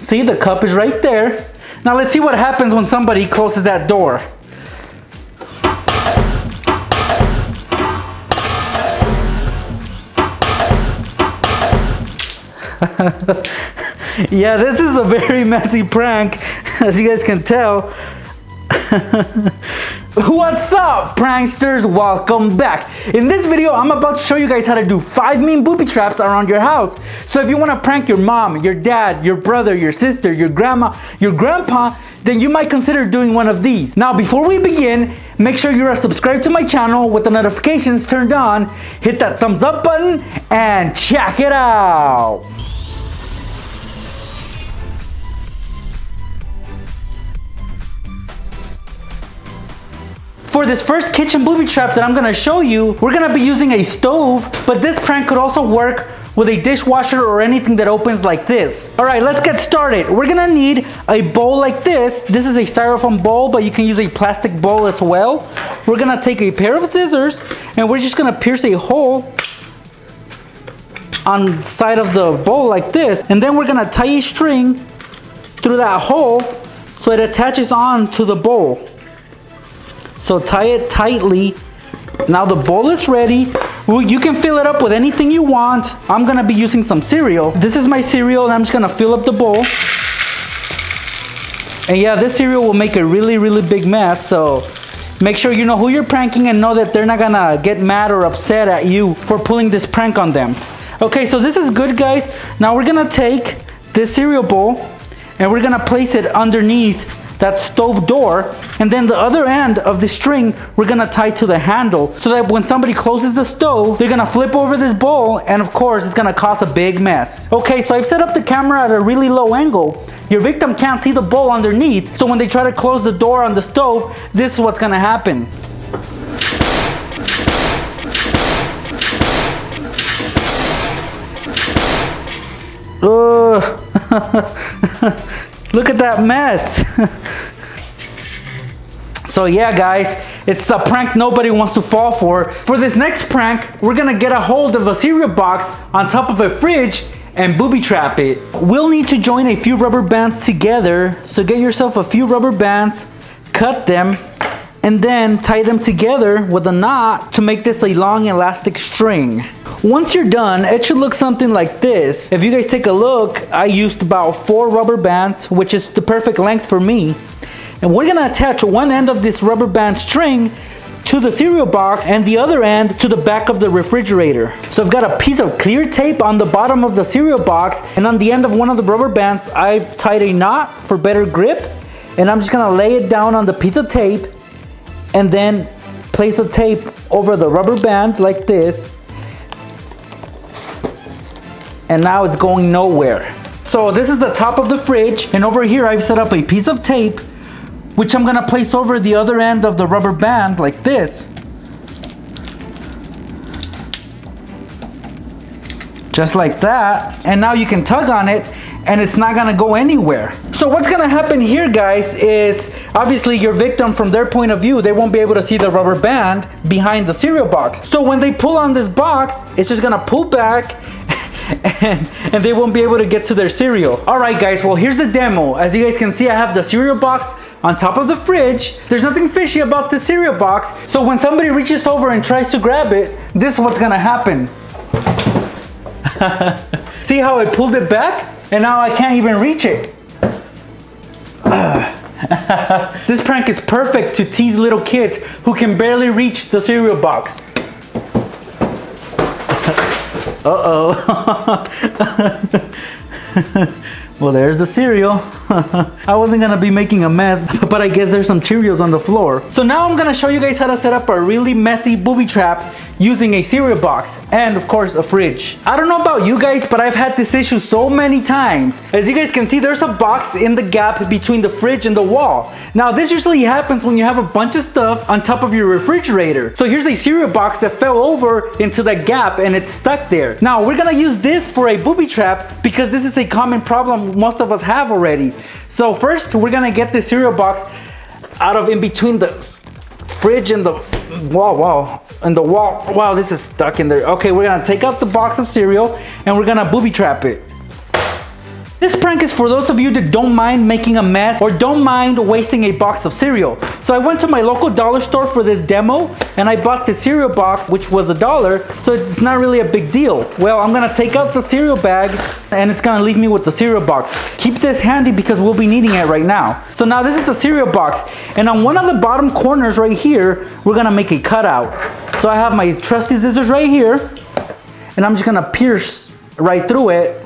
See, the cup is right there. Now let's see what happens when somebody closes that door. Yeah, this is a very messy prank, as you guys can tell. What's up, pranksters? Welcome back. In this video, I'm about to show you guys how to do 5 mean booby traps around your house. So if you want to prank your mom, your dad, your brother, your sister, your grandma, your grandpa, then you might consider doing one of these. Now, before we begin, make sure you are subscribed to my channel with the notifications turned on. Hit that thumbs up button and check it out. For this first kitchen booby trap that I'm gonna show you, we're gonna be using a stove, but this prank could also work with a dishwasher or anything that opens like this. All right, let's get started. We're gonna need a bowl like this. This is a styrofoam bowl, but you can use a plastic bowl as well. We're gonna take a pair of scissors and we're just gonna pierce a hole on the side of the bowl like this. And then we're gonna tie a string through that hole so it attaches on to the bowl. So tie it tightly. Now the bowl is ready. You can fill it up with anything you want. I'm gonna be using some cereal. This is my cereal and I'm just gonna fill up the bowl. And yeah, this cereal will make a really big mess, so make sure you know who you're pranking and know that they're not gonna get mad or upset at you for pulling this prank on them. Okay, so this is good, guys. Now we're gonna take this cereal bowl and we're gonna place it underneath that stove door, and then the other end of the string we're gonna tie to the handle so that when somebody closes the stove, they're gonna flip over this bowl and of course it's gonna cause a big mess. Okay, so I've set up the camera at a really low angle. Your victim can't see the bowl underneath, so when they try to close the door on the stove, this is what's gonna happen. Look at that mess. So yeah, guys, it's a prank nobody wants to fall for. For this next prank, we're gonna get a hold of a cereal box on top of a fridge and booby trap it. We'll need to join a few rubber bands together. So get yourself a few rubber bands, cut them, and then tie them together with a knot to make this a long elastic string. Once you're done, it should look something like this. If you guys take a look, I used about 4 rubber bands, which is the perfect length for me. And we're gonna attach one end of this rubber band string to the cereal box and the other end to the back of the refrigerator. So I've got a piece of clear tape on the bottom of the cereal box, and on the end of one of the rubber bands, I've tied a knot for better grip. And I'm just gonna lay it down on the piece of tape and then place the tape over the rubber band like this. And now it's going nowhere. So this is the top of the fridge, and over here I've set up a piece of tape which I'm gonna place over the other end of the rubber band like this. Just like that. And now you can tug on it and it's not gonna go anywhere. So what's gonna happen here, guys, is obviously your victim, from their point of view, they won't be able to see the rubber band behind the cereal box. So when they pull on this box, it's just gonna pull back and they won't be able to get to their cereal. All right, guys, well, here's the demo. As you guys can see, I have the cereal box on top of the fridge. There's nothing fishy about the cereal box. So when somebody reaches over and tries to grab it, this is what's gonna happen. See how I pulled it back? And now I can't even reach it. This prank is perfect to tease little kids who can barely reach the cereal box. Uh-oh. Well, there's the cereal. I wasn't gonna be making a mess, but I guess there's some Cheerios on the floor. So now I'm gonna show you guys how to set up a really messy booby trap using a cereal box and of course a fridge. I don't know about you guys, but I've had this issue so many times. As you guys can see, there's a box in the gap between the fridge and the wall. Now this usually happens when you have a bunch of stuff on top of your refrigerator. So here's a cereal box that fell over into that gap and it's stuck there. Now we're gonna use this for a booby trap because this is a common problem most of us have already. So first we're gonna get the cereal box out of in between the fridge and the wall. Wow, this is stuck in there. Okay, we're gonna take out the box of cereal and we're gonna booby trap it. This prank is for those of you that don't mind making a mess or don't mind wasting a box of cereal. So I went to my local dollar store for this demo and I bought the cereal box, which was $1, so it's not really a big deal. Well, I'm gonna take out the cereal bag and it's gonna leave me with the cereal box. Keep this handy because we'll be needing it right now. So now this is the cereal box, and on one of the bottom corners right here, we're gonna make a cutout. So I have my trusty scissors right here, and I'm just gonna pierce right through it.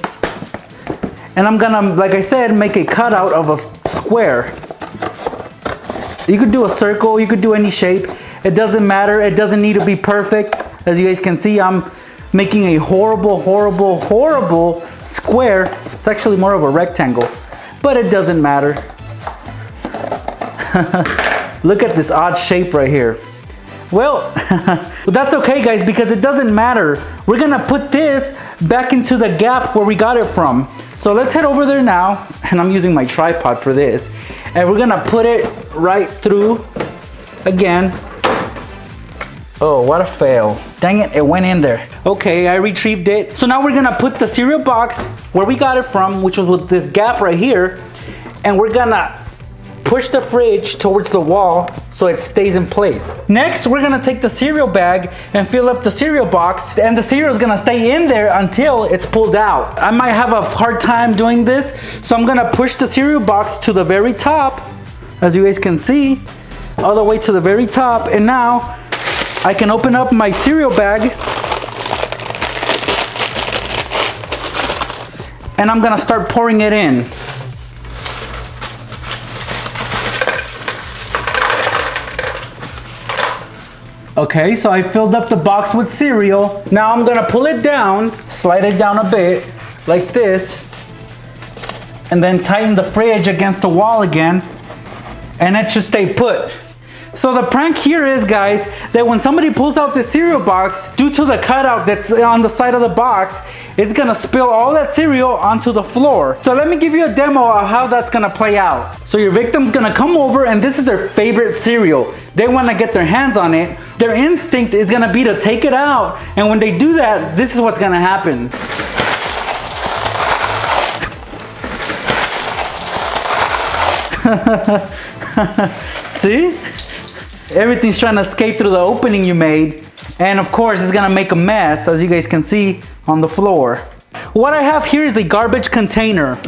And I'm gonna, like I said, make a cutout of a square. You could do a circle, you could do any shape. It doesn't matter, it doesn't need to be perfect. As you guys can see, I'm making a horrible, horrible, horrible square. It's actually more of a rectangle, but it doesn't matter. Look at this odd shape right here. Well, that's okay guys, because it doesn't matter. We're gonna put this back into the gap where we got it from. So let's head over there now, and I'm using my tripod for this. And we're gonna put it right through again. Oh, what a fail. Dang it, it went in there. Okay, I retrieved it. So now we're gonna put the cereal box where we got it from, which was with this gap right here. And we're gonna push the fridge towards the wall so it stays in place. Next, we're gonna take the cereal bag and fill up the cereal box, and the cereal is gonna stay in there until it's pulled out. I might have a hard time doing this, so I'm gonna push the cereal box to the very top, as you guys can see, all the way to the very top, and now I can open up my cereal bag and I'm gonna start pouring it in. Okay, so I filled up the box with cereal. Now I'm gonna pull it down, slide it down a bit, like this, and then tighten the fridge against the wall again, and it should stay put. So the prank here is, guys, that when somebody pulls out the cereal box, due to the cutout that's on the side of the box, it's gonna spill all that cereal onto the floor. So let me give you a demo of how that's gonna play out. So your victim's gonna come over, and this is their favorite cereal. They wanna get their hands on it. Their instinct is gonna be to take it out, and when they do that, this is what's gonna happen. See? Everything's trying to escape through the opening you made. And of course, it's gonna make a mess, as you guys can see on the floor. What I have here is a garbage container.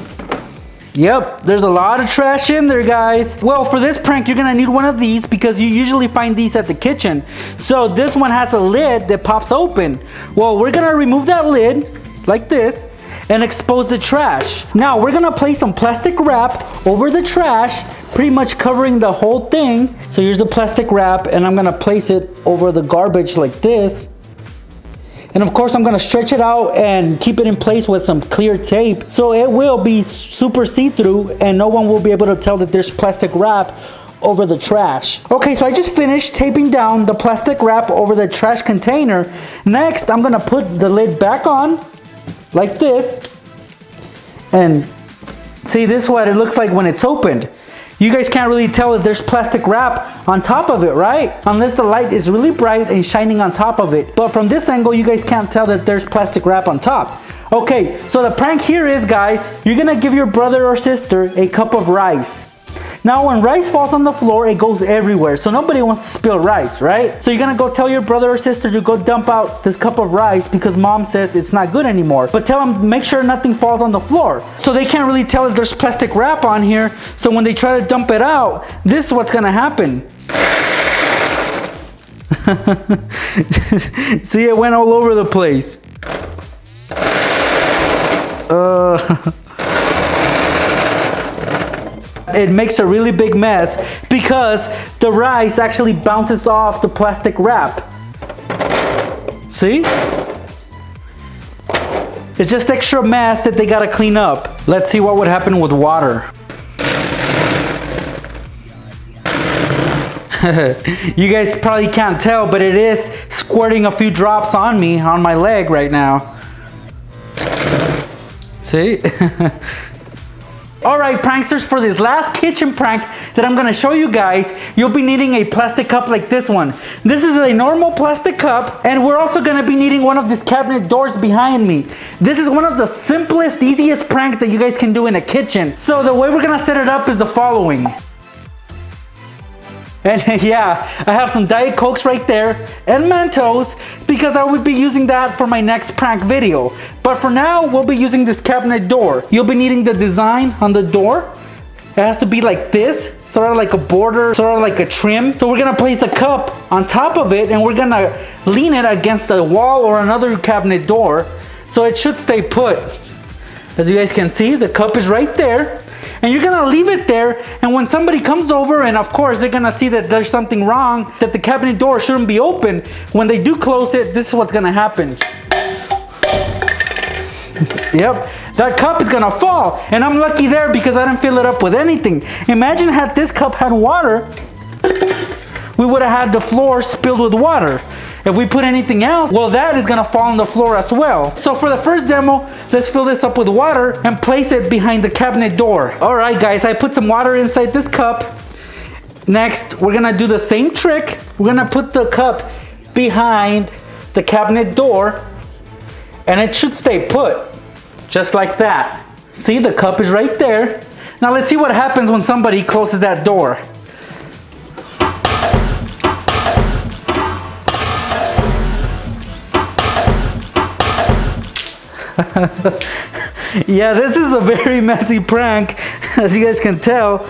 Yep, there's a lot of trash in there, guys. Well, for this prank, you're gonna need one of these because you usually find these at the kitchen. So this one has a lid that pops open. Well, we're gonna remove that lid like this and expose the trash. Now, we're gonna place some plastic wrap over the trash, pretty much covering the whole thing. So here's the plastic wrap, and I'm gonna place it over the garbage like this. And of course, I'm gonna stretch it out and keep it in place with some clear tape, so it will be super see-through and no one will be able to tell that there's plastic wrap over the trash. Okay, so I just finished taping down the plastic wrap over the trash container. Next, I'm gonna put the lid back on, like this. And see, this is what it looks like when it's opened. You guys can't really tell if there's plastic wrap on top of it, right? Unless the light is really bright and shining on top of it. But from this angle, you guys can't tell that there's plastic wrap on top. Okay, so the prank here is, guys, you're gonna give your brother or sister a cup of rice. Now, when rice falls on the floor, it goes everywhere. So nobody wants to spill rice, right? So you're gonna go tell your brother or sister to go dump out this cup of rice because mom says it's not good anymore. But tell them, make sure nothing falls on the floor. So they can't really tell if there's plastic wrap on here. So when they try to dump it out, this is what's gonna happen. See, it went all over the place. It makes a really big mess because the rice actually bounces off the plastic wrap. See? It's just extra mess that they gotta clean up. Let's see what would happen with water. You guys probably can't tell, but it is squirting a few drops on me, on my leg right now. See? Alright pranksters, for this last kitchen prank that I'm gonna show you guys, you'll be needing a plastic cup like this one. This is a normal plastic cup, and we're also gonna be needing one of these cabinet doors behind me. This is one of the simplest, easiest pranks that you guys can do in a kitchen. So the way we're gonna set it up is the following. And yeah, I have some Diet Cokes right there and Mentos because I would be using that for my next prank video. But for now, we'll be using this cabinet door. You'll be needing the design on the door. It has to be like this, sort of like a border, sort of like a trim. So we're gonna place the cup on top of it and we're gonna lean it against a wall or another cabinet door so it should stay put. As you guys can see, the cup is right there. And you're gonna leave it there, and when somebody comes over, and of course they're gonna see that there's something wrong, that the cabinet door shouldn't be open, when they do close it, this is what's gonna happen. Yep, that cup is gonna fall, and I'm lucky there because I didn't fill it up with anything. Imagine had this cup had water, we would have had the floor spilled with water. If we put anything else, well, that is gonna fall on the floor as well. So for the first demo, let's fill this up with water and place it behind the cabinet door. All right, guys, I put some water inside this cup. Next, we're gonna do the same trick. We're gonna put the cup behind the cabinet door, and it should stay put, just like that. See, the cup is right there. Now let's see what happens when somebody closes that door. Yeah, this is a very messy prank, as you guys can tell.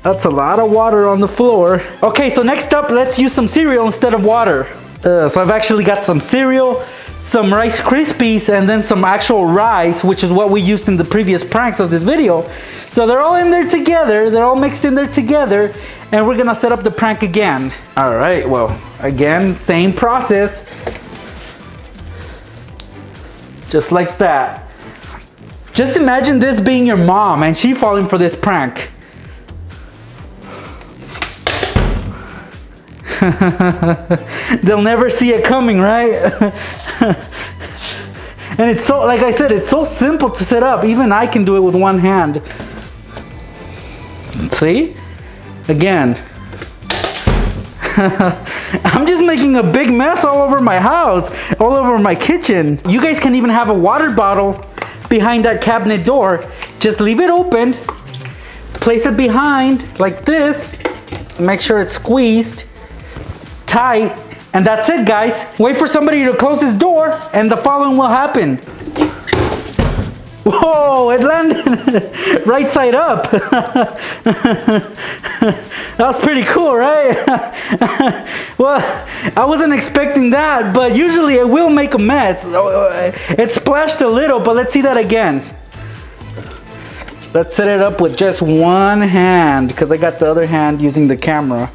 That's a lot of water on the floor. Okay, so next up, let's use some cereal instead of water. So I've actually got some cereal, some Rice Krispies, and then some actual rice, which is what we used in the previous pranks of this video. So they're all in there together, they're all mixed in there together, and we're gonna set up the prank again. All right, well, again, same process. Just like that. Just imagine this being your mom and she falling for this prank. They'll never see it coming, right? And it's so, like I said, it's so simple to set up. Even I can do it with one hand. See? Again. I'm just making a big mess all over my house, all over my kitchen. You guys can even have a water bottle behind that cabinet door. Just leave it open, place it behind like this, make sure it's squeezed tight, and that's it, guys. Wait for somebody to close this door and the following will happen. Whoa, it landed right side up. That was pretty cool, right? Well, I wasn't expecting that, but usually it will make a mess. It splashed a little, but let's see that again. Let's set it up with just one hand, because I got the other hand using the camera.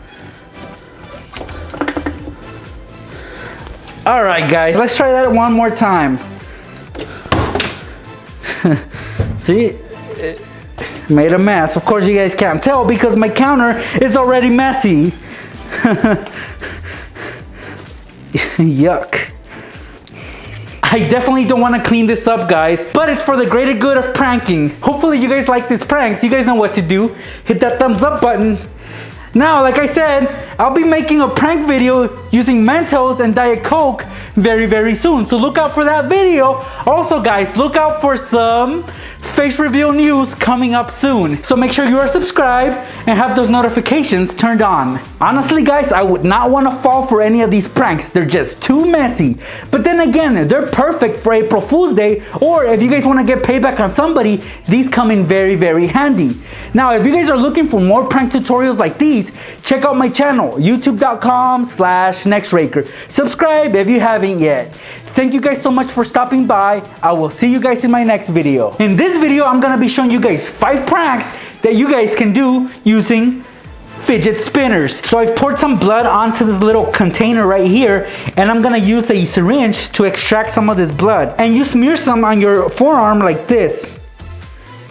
All right, guys, let's try that one more time. See, it made a mess. Of course you guys can't tell because my counter is already messy. Yuck. I definitely don't want to clean this up, guys, but it's for the greater good of pranking. Hopefully you guys like this prank, so you guys know what to do. Hit that thumbs up button. Now, like I said, I'll be making a prank video using Mentos and Diet Coke very soon, so look out for that video. Also, guys, look out for some face reveal news coming up soon, so make sure you are subscribed and have those notifications turned on. Honestly, guys, I would not want to fall for any of these pranks. They're just too messy, but then again, they're perfect for April Fool's Day, or if you guys want to get payback on somebody, these come in very handy. Now, if you guys are looking for more prank tutorials like these, check out my channel, youtube.com/Nextraker. Subscribe if you haven't yet. Thank you guys so much for stopping by. I will see you guys in my next video. In this video, I'm gonna be showing you guys 5 pranks that you guys can do using fidget spinners. So I've poured some blood onto this little container right here, and I'm gonna use a syringe to extract some of this blood. And you smear some on your forearm like this,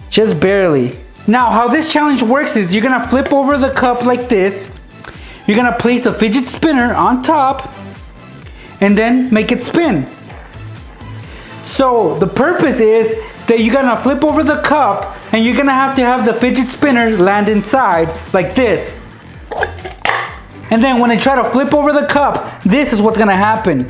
just barely. Now, how this challenge works is you're gonna flip over the cup like this. You're gonna place a fidget spinner on top and then make it spin. So the purpose is that you're gonna flip over the cup and you're gonna have to have the fidget spinner land inside like this. And then when I try to flip over the cup, this is what's gonna happen.